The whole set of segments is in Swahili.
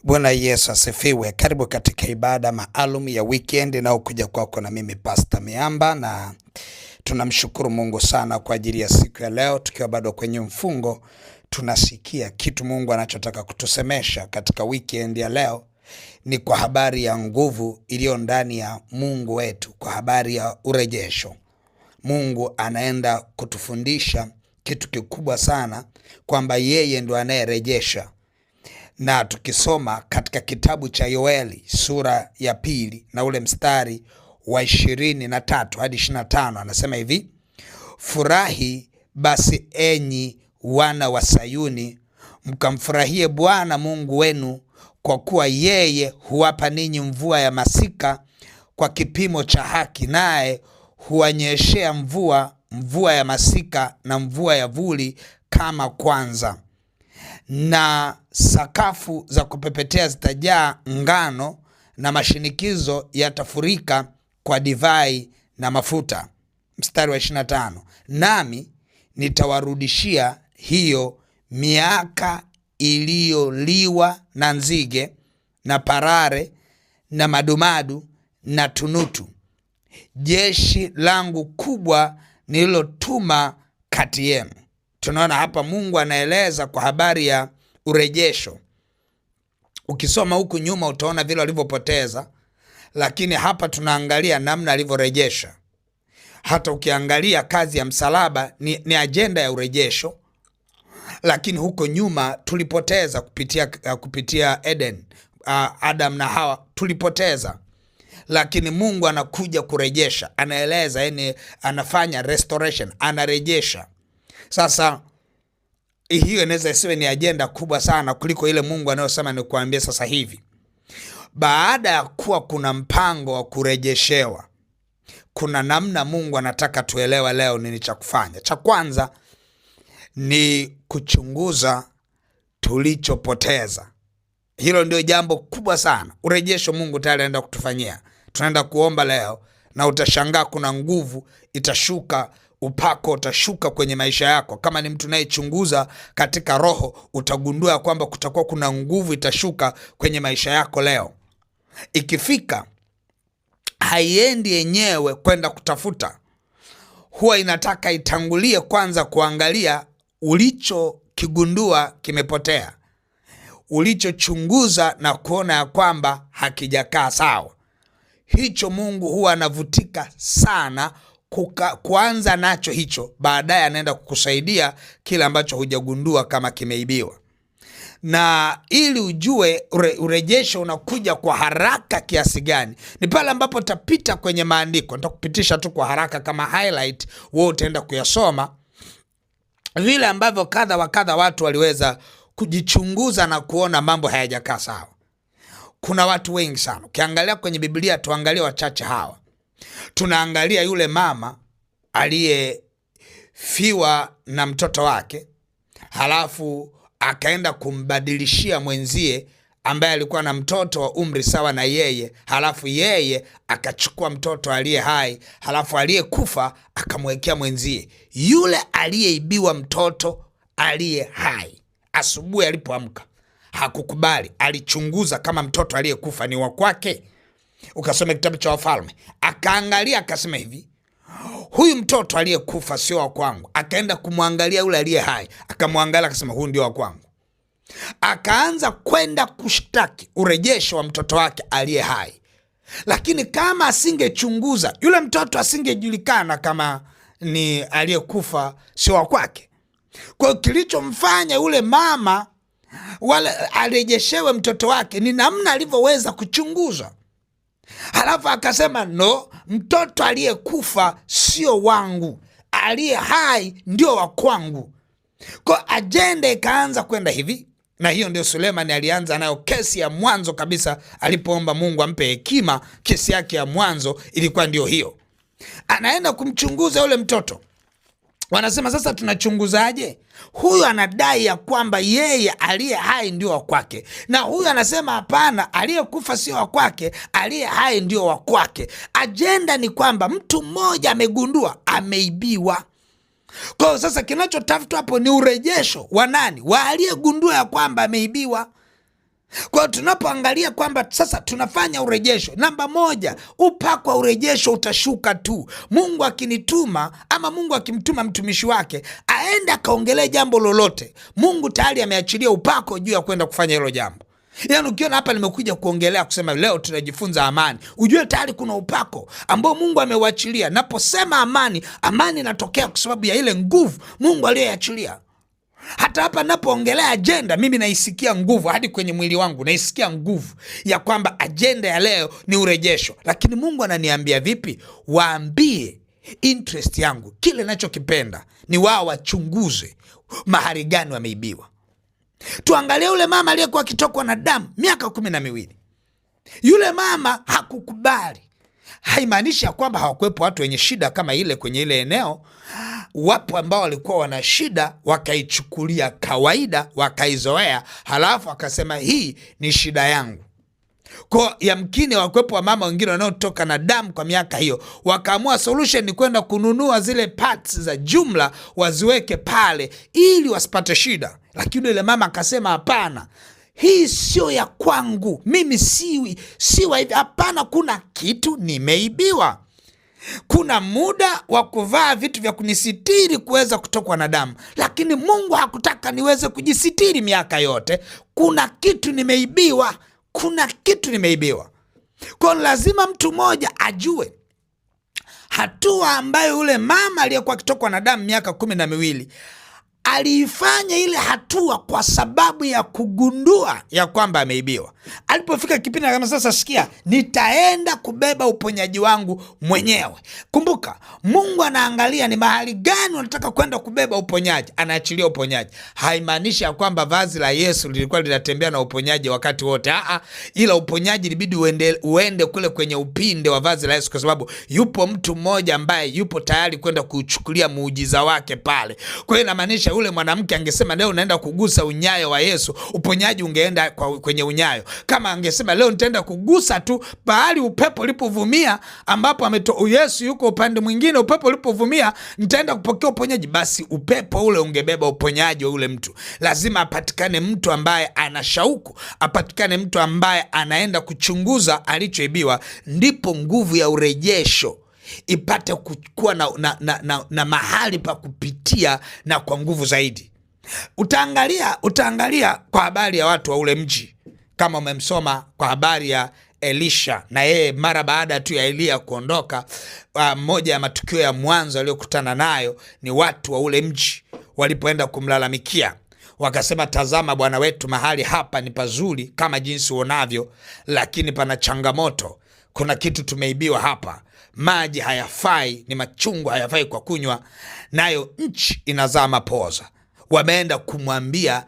Bwana Yesu asifiwe. Karibu katika ibada maalum ya weekend na ukuja kwako na mimi Pastor Miamba, na tunamshukuru Mungu sana kwa ajili ya siku ya leo. Tukiwa bado kwenye mfungo, tunasikia kitu Mungu anachotaka kutusemesha katika weekend ya leo. Ni kwa habari ya nguvu iliyo ndani ya Mungu wetu, kwa habari ya urejesho. Mungu anaenda kutufundisha kitu kikubwa sana, kwamba yeye ndo anayerejesha. Na tukisoma katika kitabu cha Yoeli sura ya 2 na ule mstari wa 23 hadi 25, anasema hivi: furahi basi enyi wana wa Sayuni, mkamfurahie Bwana Mungu wenu, kwa kuwa yeye huwapa ninyi mvua ya masika kwa kipimo cha haki, naye huwanyeshea mvua ya masika na mvua ya vuli kama kwanza, na sakafu za kupepetea zitajaa ngano, na mashinikizo yatafurika kwa divai na mafuta. Mstari wa 25, nami nitawarudishia hiyo miaka iliyoliwa na nzige na parare na madumadu na tunutu, jeshi langu kubwa nililotuma kati yenu. Tunaona hapa Mungu anaeleza kwa habari ya urejesho. Ukisoma huku nyuma utaona vile walivyopoteza, lakini hapa tunaangalia namna alivyorejesha. Hata ukiangalia kazi ya msalaba ni ajenda ya urejesho, lakini huko nyuma tulipoteza kupitia Eden, Adam na Hawa tulipoteza, lakini Mungu anakuja kurejesha. Anaeleza, yani anafanya restoration, anarejesha. Sasa hiyo inaweza isiwe ni ajenda kubwa sana kuliko ile Mungu anayosema ni kuambia sasa hivi. Baada ya kuwa kuna mpango wa kurejeshewa, kuna namna Mungu anataka tuelewa leo nini cha kufanya. Cha kwanza ni kuchunguza tulichopoteza. Hilo ndio jambo kubwa sana. Urejesho Mungu tayari anaenda kutufanyia. Tunaenda kuomba leo na utashangaa kuna nguvu itashuka, upako utashuka kwenye maisha yako. Kama ni mtu anayechunguza katika roho, utagundua kwamba kutakuwa kuna nguvu itashuka kwenye maisha yako leo. Ikifika haiendi yenyewe kwenda kutafuta, huwa inataka itangulie kwanza kuangalia ulichokigundua kimepotea, ulichochunguza na kuona ya kwamba hakijakaa sawa. Hicho Mungu huwa anavutika sana kuanza nacho hicho, baadaye anaenda kukusaidia kile ambacho hujagundua kama kimeibiwa. Na ili ujue urejesho unakuja kwa haraka kiasi gani, ni pale ambapo utapita kwenye maandiko. Nitakupitisha tu kwa haraka kama highlight, wewe utaenda kuyasoma vile ambavyo kadha wa kadha watu waliweza kujichunguza na kuona mambo hayajakaa sawa. Kuna watu wengi sana. Ukiangalia kwenye Biblia, tuangalie wachache hawa. Tunaangalia yule mama aliyefiwa na mtoto wake, halafu akaenda kumbadilishia mwenzie ambaye alikuwa na mtoto wa umri sawa na yeye, halafu yeye akachukua mtoto aliye hai, halafu aliyekufa akamwekea mwenzie. Yule aliyeibiwa mtoto aliye hai, asubuhi alipoamka hakukubali, alichunguza kama mtoto aliyekufa ni wa kwake. Ukasome kitabu cha Wafalme, akaangalia akasema hivi, huyu mtoto aliyekufa sio wa kwangu. Akaenda kumwangalia yule aliye hai, akamwangalia akasema huyu ndio wa kwangu. Akaanza kwenda kushtaki urejesho wa mtoto wake aliye hai. Lakini kama asingechunguza, yule mtoto asingejulikana kama ni aliyekufa sio wa kwake. Kwa hiyo kilichomfanya yule mama wale arejeshewe mtoto wake ni namna alivyoweza kuchunguza. Halafu akasema no, mtoto aliyekufa sio wangu, aliye hai ndio wa kwangu. Kwa ajenda ikaanza kwenda hivi, na hiyo ndio Sulemani alianza nayo kesi ya mwanzo kabisa alipoomba Mungu ampe hekima. Kesi yake ya mwanzo ilikuwa ndio hiyo. Anaenda kumchunguza yule mtoto. Wanasema sasa tunachunguzaje? Huyu anadai ya kwamba yeye aliye hai ndio wa kwake, na huyu anasema hapana, aliyekufa sio wa kwake, aliye hai ndio wa kwake. Ajenda ni kwamba mtu mmoja amegundua ameibiwa. Kwa hiyo sasa kinachotafutwa hapo ni urejesho wa nani? Wa aliyegundua ya kwamba ameibiwa. Kwa hiyo tunapoangalia kwamba sasa tunafanya urejesho, namba moja, upako wa urejesho utashuka tu. Mungu akinituma ama Mungu akimtuma mtumishi wake aende akaongelee jambo lolote, Mungu tayari ameachilia upako juu ya kwenda kufanya hilo jambo. Yaani ukiona hapa nimekuja kuongelea kusema leo tunajifunza amani, ujue tayari kuna upako ambao Mungu ameuachilia. Naposema amani, amani inatokea kwa sababu ya ile nguvu Mungu aliyoachilia. Hata hapa napoongelea ajenda, mimi naisikia nguvu hadi kwenye mwili wangu, naisikia nguvu ya kwamba ajenda ya leo ni urejesho. Lakini Mungu ananiambia vipi? Waambie interest yangu, kile nachokipenda ni wao wachunguze mahali gani wameibiwa. Tuangalie yule mama aliyekuwa akitokwa na damu miaka 12. Yule mama hakukubali. Haimaanishi ya kwamba hawakuwepo watu wenye shida kama ile kwenye ile eneo. Wapo ambao walikuwa wana shida wakaichukulia kawaida, wakaizoea, halafu akasema hii ni shida yangu. Kwa yamkini wakuwepo wa mama wengine wanaotoka na damu kwa miaka hiyo, wakaamua solution ni kwenda kununua zile parts za jumla waziweke pale ili wasipate shida. Lakini yule mama akasema hapana, hii sio ya kwangu, mimi siwa hivi, hapana, kuna kitu nimeibiwa. Kuna muda wa kuvaa vitu vya kunisitiri kuweza kutokwa na damu, lakini Mungu hakutaka niweze kujisitiri miaka yote. Kuna kitu nimeibiwa, kuna kitu nimeibiwa. Kwa lazima mtu mmoja ajue hatua ambayo yule mama aliyekuwa akitokwa na damu miaka 12 aliifanya ile hatua kwa sababu ya kugundua ya kwamba ameibiwa. Alipofika kipindi kama sasa, sikia, nitaenda kubeba uponyaji wangu mwenyewe. Kumbuka, Mungu anaangalia ni mahali gani unataka kwenda kubeba uponyaji, anaachilia uponyaji. Haimaanishi ya kwamba vazi la Yesu lilikuwa linatembea na uponyaji wakati wote. Ila uponyaji ilibidi uende kule kwenye upinde wa vazi la Yesu, kwa sababu yupo mtu mmoja ambaye yupo tayari kwenda kuchukulia muujiza wake pale. Kwa hiyo inamaanisha ule mwanamke angesema leo naenda kugusa unyayo wa Yesu, uponyaji ungeenda kwenye unyayo. Kama angesema leo nitaenda kugusa tu pahali upepo ulipovumia, ambapo Yesu yuko upande mwingine, upepo ulipovumia nitaenda kupokea uponyaji, basi upepo ule ungebeba uponyaji wa ule mtu. Lazima apatikane mtu ambaye ana shauku, apatikane mtu ambaye anaenda kuchunguza alichoibiwa, ndipo nguvu ya urejesho ipate kuwa na mahali pa kupitia na kwa nguvu zaidi. Utaangalia kwa habari ya watu wa ule mji, kama umemsoma kwa habari ya Elisha, na yeye mara baada tu ya Elia kuondoka, moja ya matukio ya mwanzo aliyokutana nayo ni watu wa ule mji walipoenda kumlalamikia, wakasema, tazama bwana wetu, mahali hapa ni pazuri kama jinsi uonavyo, lakini pana changamoto. Kuna kitu tumeibiwa hapa, maji hayafai, ni machungu, hayafai kwa kunywa, nayo nchi inazaa mapoza. Wameenda kumwambia,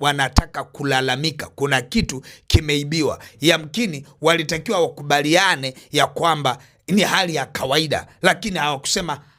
wanataka kulalamika, kuna kitu kimeibiwa. Yamkini walitakiwa wakubaliane ya kwamba ni hali ya kawaida, lakini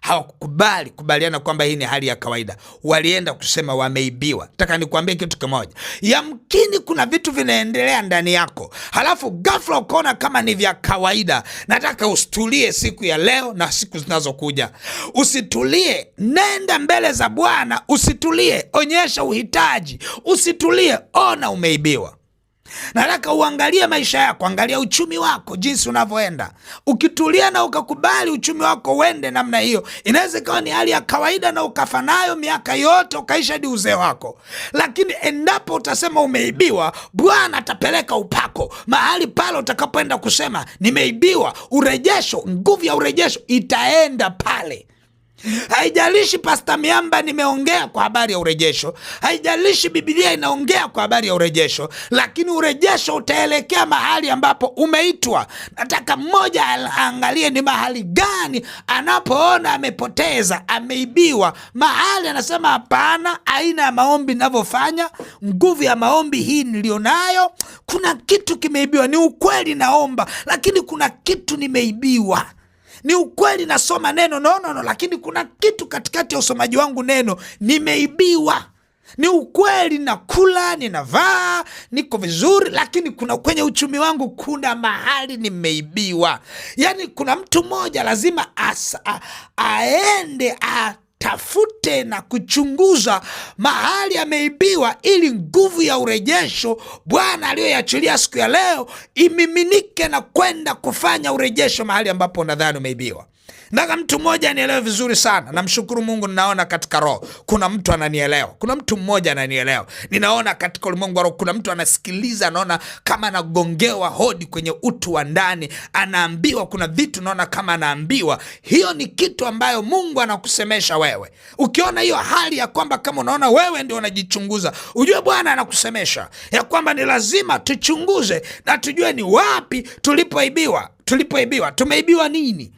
hawakukubaliana kwamba hii ni hali ya kawaida. Walienda kusema wameibiwa. Nataka nikuambie kitu kimoja, yamkini kuna vitu vinaendelea ndani yako, halafu ghafla ukaona kama ni vya kawaida. Nataka usitulie siku ya leo na siku zinazokuja. Usitulie, nenda mbele za Bwana. Usitulie, onyesha uhitaji. Usitulie, ona umeibiwa. Nataka uangalie maisha yako, angalia uchumi wako jinsi unavyoenda. Ukitulia na ukakubali uchumi wako uende namna hiyo, inaweza ikawa ni hali ya kawaida na ukafa nayo miaka yote, ukaisha hadi uzee wako. Lakini endapo utasema umeibiwa, Bwana atapeleka upako mahali pale utakapoenda kusema nimeibiwa. Urejesho, nguvu ya urejesho itaenda pale. Haijalishi Pastor Miamba nimeongea kwa habari ya urejesho, haijalishi Biblia inaongea kwa habari ya urejesho, lakini urejesho utaelekea mahali ambapo umeitwa. Nataka mmoja aangalie ni mahali gani anapoona amepoteza, ameibiwa, mahali anasema hapana, aina ya maombi ninavyofanya, nguvu ya maombi hii nilionayo, kuna kitu kimeibiwa. Ni ukweli naomba, lakini kuna kitu nimeibiwa. Ni ukweli nasoma neno no, lakini kuna kitu katikati ya usomaji wangu neno nimeibiwa. Ni ukweli nakula, ninavaa, niko vizuri, lakini kuna kwenye uchumi wangu kuna mahali nimeibiwa. Yani kuna mtu mmoja lazima aende atafute na kuchunguza mahali ameibiwa, ili nguvu ya urejesho Bwana aliyoiachilia siku ya leo imiminike na kwenda kufanya urejesho mahali ambapo nadhani umeibiwa. Nataka mtu mmoja anielewe vizuri sana. Namshukuru Mungu, ninaona katika roho kuna mtu ananielewa. Kuna mtu mmoja ananielewa. Ninaona katika ulimwengu wa roho kuna mtu anasikiliza, naona kama anagongewa hodi kwenye utu wa ndani, anaambiwa kuna vitu, naona kama anaambiwa. Hiyo ni kitu ambayo Mungu anakusemesha wewe. Ukiona hiyo hali ya kwamba kama unaona wewe ndio unajichunguza, ujue Bwana anakusemesha ya kwamba ni lazima tuchunguze na tujue ni wapi tulipoibiwa. Tumeibiwa nini?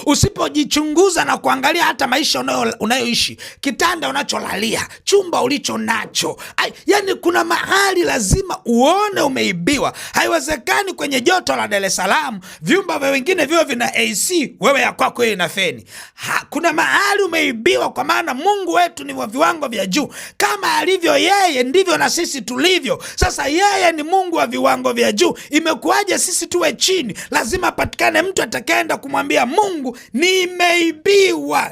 Usipojichunguza na kuangalia hata maisha unayoishi, kitanda unacholalia, chumba ulicho nacho, yani kuna mahali lazima uone umeibiwa. Haiwezekani kwenye joto la Dar es Salaam vyumba vya wengine vio vina AC, wewe ya kwako ina feni. Kuna mahali umeibiwa, kwa maana Mungu wetu ni wa viwango vya juu. Kama alivyo yeye ndivyo na sisi tulivyo. Sasa yeye ni Mungu wa viwango vya juu, imekuwaje sisi tuwe chini? Lazima patikane mtu atakayeenda kumwambia Mungu,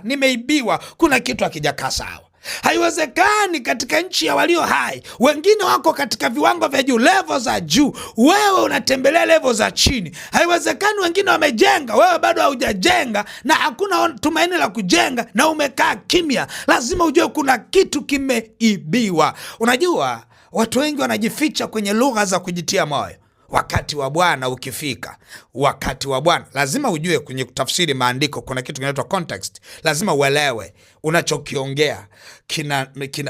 nimeibiwa, kuna kitu hakijakaa sawa. Haiwezekani katika nchi ya walio hai, wengine wako katika viwango vya juu, level za juu, wewe unatembelea level za chini. Haiwezekani wengine wamejenga, wewe bado haujajenga, na hakuna tumaini la kujenga, na umekaa kimya. Lazima ujue kuna kitu kimeibiwa. Unajua watu wengi wanajificha kwenye lugha za kujitia moyo. Wakati wa Bwana ukifika, wakati wa Bwana lazima ujue. Kwenye kutafsiri maandiko kuna kitu kinaitwa context. Lazima uelewe unachokiongea.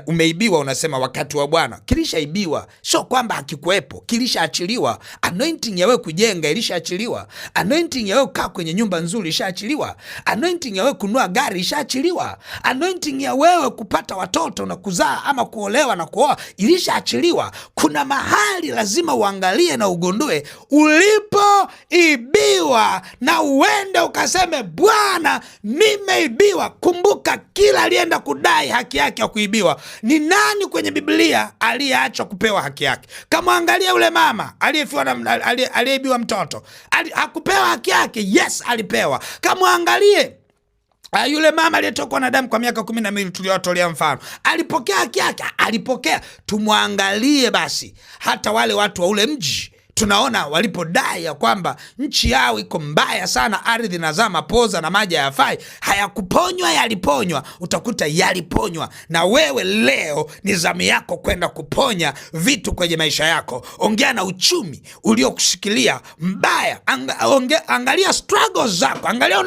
Umeibiwa, unasema wakati wa Bwana. Kilishaibiwa, sio kwamba hakikuwepo, kilishaachiliwa. Anointing ya wewe kujenga ilishaachiliwa. Anointing ya wewe kukaa kwenye nyumba nzuri ishaachiliwa. Anointing ya wewe kununua gari ishaachiliwa. Anointing ya wewe kupata watoto na kuzaa ama kuolewa na kuoa ilishaachiliwa. Kuna mahali lazima uangalie na ugundue ulipoibiwa, na uende ukaseme, Bwana, nimeibiwa. Kumbuka kila alienda kudai haki yake ya kuibiwa. Ni nani kwenye Biblia aliyeachwa kupewa haki yake? Kama angalia yule mama aliyeibiwa mtoto, hakupewa haki yake? Yes, alipewa. Kama angalie yule mama aliyetokwa na damu kwa miaka 12 tuliowatolea mfano, alipokea haki yake? Alipokea. Tumwangalie basi hata wale watu wa ule mji, tunaona walipodai ya kwamba nchi yao iko mbaya sana, ardhi inazaa mapoza na maji hayafai, hayakuponywa, yaliponywa. Utakuta yaliponywa. Na wewe leo ni zamu yako kwenda kuponya vitu kwenye maisha yako. Ongea na uchumi uliokushikilia mbaya. Angalia struggles zako, angalia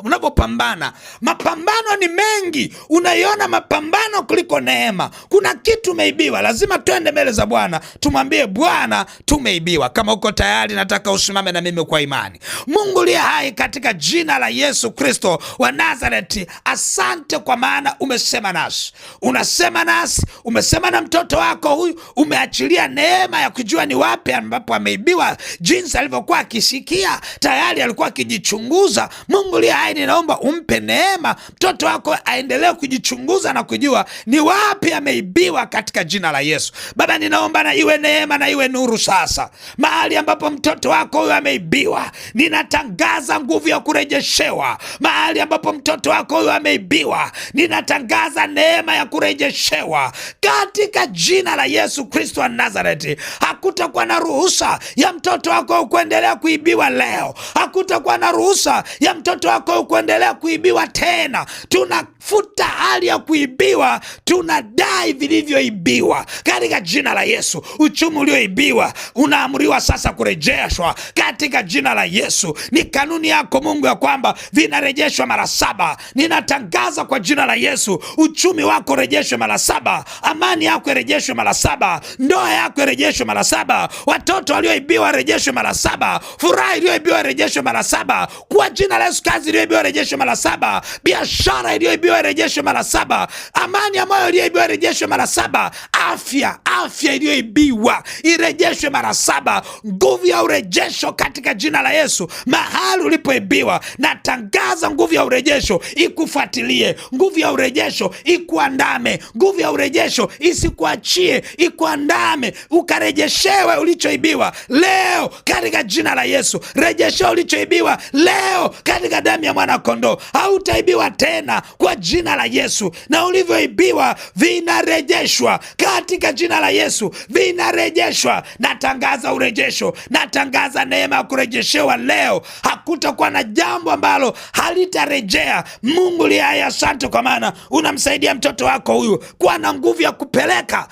unavyopambana. Mapambano ni mengi, unaiona mapambano kuliko neema. Kuna kitu umeibiwa, lazima tuende mbele za Bwana, tumwambie Bwana, tumeibiwa. Kama uko tayari, nataka usimame na mimi kwa imani. Mungu liye hai, katika jina la Yesu Kristo wa Nazareti, asante kwa maana umesema nasi. Unasema nasi, umesema na mtoto wako huyu, umeachilia neema ya kujua ni wapi ambapo ameibiwa. Jinsi alivyokuwa akisikia, tayari alikuwa akijichunguza. Mungu liye hai, ninaomba umpe neema mtoto wako aendelee kujichunguza na kujua ni wapi ameibiwa katika jina la Yesu. Baba, ninaomba na iwe neema na iwe nuru sasa. Mahali ambapo mtoto wako huyo ameibiwa, ninatangaza nguvu ya kurejeshewa. Mahali ambapo mtoto wako huyo ameibiwa, ninatangaza neema ya kurejeshewa katika jina la Yesu Kristo wa Nazareti. Hakutakuwa na ruhusa ya mtoto wako kuendelea kuibiwa leo. Hakutakuwa na ruhusa ya mtoto wako kuendelea kuibiwa tena. Tunafuta hali ya kuibiwa, tunadai vilivyoibiwa katika jina la Yesu. Uchumi ulioibiwa unaamriwa sasa kurejeshwa katika jina la Yesu. Ni kanuni yako Mungu ya kwamba vinarejeshwa mara 7. Ninatangaza kwa jina la Yesu, uchumi wako rejeshwe mara 7, amani yako rejeshwe mara 7, ndoa yako rejeshwe mara 7, watoto walioibiwa rejeshwe mara 7, furaha iliyoibiwa rejeshwe mara 7 kwa jina la Yesu. Kazi iliyoibiwa rejeshwe mara 7, biashara iliyoibiwa rejeshwe mara 7, amani ya moyo iliyoibiwa rejeshwe mara 7, afya afya iliyoibiwa irejeshwe mara 7. Nguvu ya urejesho katika jina la Yesu. Mahali ulipoibiwa, natangaza nguvu ya urejesho ikufuatilie, nguvu ya urejesho ikuandame, nguvu ya urejesho isikuachie, ikuandame, ukarejeshewe ulichoibiwa leo katika jina la Yesu. Rejesha ulichoibiwa leo katika damu ya mwana kondoo. Hautaibiwa tena kwa jina la Yesu, na ulivyoibiwa vinarejeshwa katika jina la Yesu, vinarejeshwa. Natangaza urejesho, natangaza neema ya kurejeshewa leo. Hakutakuwa na jambo ambalo halitarejea. Mungu liaya, asante kwa maana unamsaidia mtoto wako huyu kuwa na nguvu ya kupeleka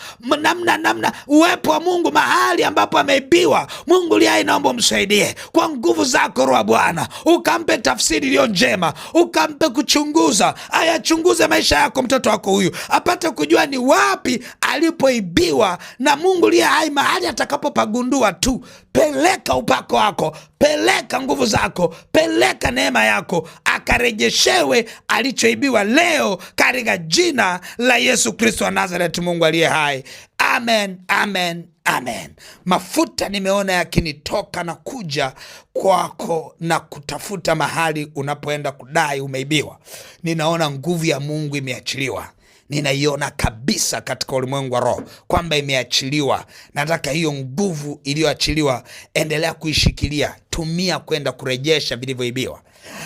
namna uwepo wa Mungu mahali ambapo ameibiwa. Mungu liaya, naomba umsaidie kwa nguvu zako Roho Bwana, ukampe tafsiri iliyo njema, ukampe kuchunguza, ayachunguze maisha yako mtoto wako huyu, apate kujua ni wapi alipoibiwa. Na Mungu liye hai, mahali atakapopagundua tu, peleka upako wako, peleka nguvu zako, peleka neema yako, akarejeshewe alichoibiwa leo katika jina la Yesu Kristo wa Nazareti, Mungu aliye hai. Amen, amen, amen. Mafuta nimeona yakinitoka na kuja kwako na kutafuta mahali unapoenda kudai umeibiwa. Ninaona nguvu ya Mungu imeachiliwa. Ninaiona kabisa katika ulimwengu wa roho kwamba imeachiliwa. Nataka hiyo nguvu iliyoachiliwa endelea kuishikilia, tumia kwenda kurejesha vilivyoibiwa.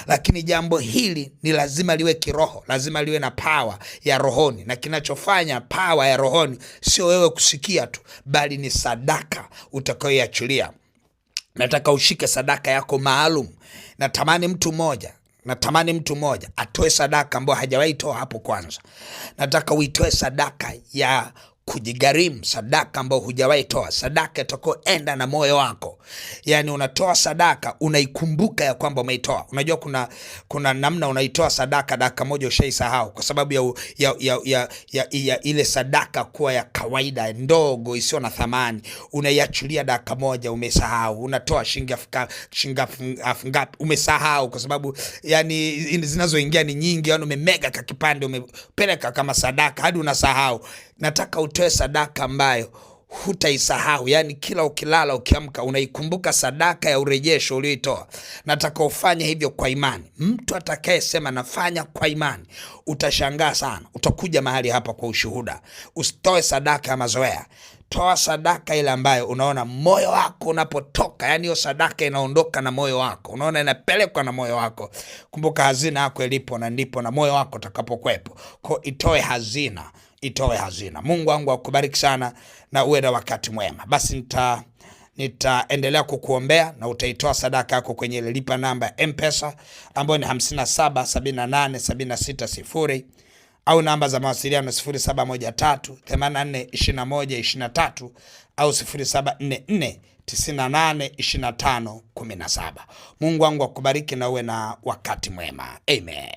Lakini jambo hili ni lazima liwe kiroho, lazima liwe na power ya rohoni, na kinachofanya power ya rohoni sio wewe kusikia tu, bali ni sadaka utakayoiachilia. Nataka ushike sadaka yako maalum. Natamani mtu mmoja atoe sadaka ambayo hajawahi toa hapo kwanza. Nataka uitoe sadaka ya kujigharimu, sadaka ambayo hujawahi toa, sadaka itakoenda na moyo wako. Yani unatoa sadaka unaikumbuka ya kwamba umeitoa. Unajua kuna namna unaitoa sadaka dakika moja ushaisahau kwa sababu ya ile sadaka kuwa ya kawaida ndogo isiyo na thamani. Unaiachilia dakika moja umesahau. Unatoa shilingi ngapi umesahau kwa sababu yani zinazoingia ni nyingi, yani umemega kakipande umepeleka kama sadaka hadi unasahau. Nataka utoe sadaka ambayo hutaisahau, yani kila ukilala ukiamka unaikumbuka sadaka ya urejesho ulioitoa. Nataka ufanye hivyo kwa imani. Mtu atakayesema nafanya kwa imani, utashangaa sana. Utakuja mahali hapa kwa ushuhuda. Usitoe sadaka ya mazoea. Toa sadaka ile ambayo unaona moyo wako unapotoka, yani hiyo sadaka inaondoka na moyo wako, unaona inapelekwa na moyo wako. Kumbuka hazina yako ilipo na ndipo na moyo wako utakapokuepo. Kwa itoe hazina, itoe hazina. Mungu wangu akubariki sana na uwe na wakati mwema. Basi nitaendelea kukuombea na utaitoa sadaka yako kwenye ile lipa namba ya M-Pesa ambayo ni 577876 au namba za mawasiliano 0713842123 au 0744982517. Mungu wangu akubariki na uwe na wakati mwema. Amen.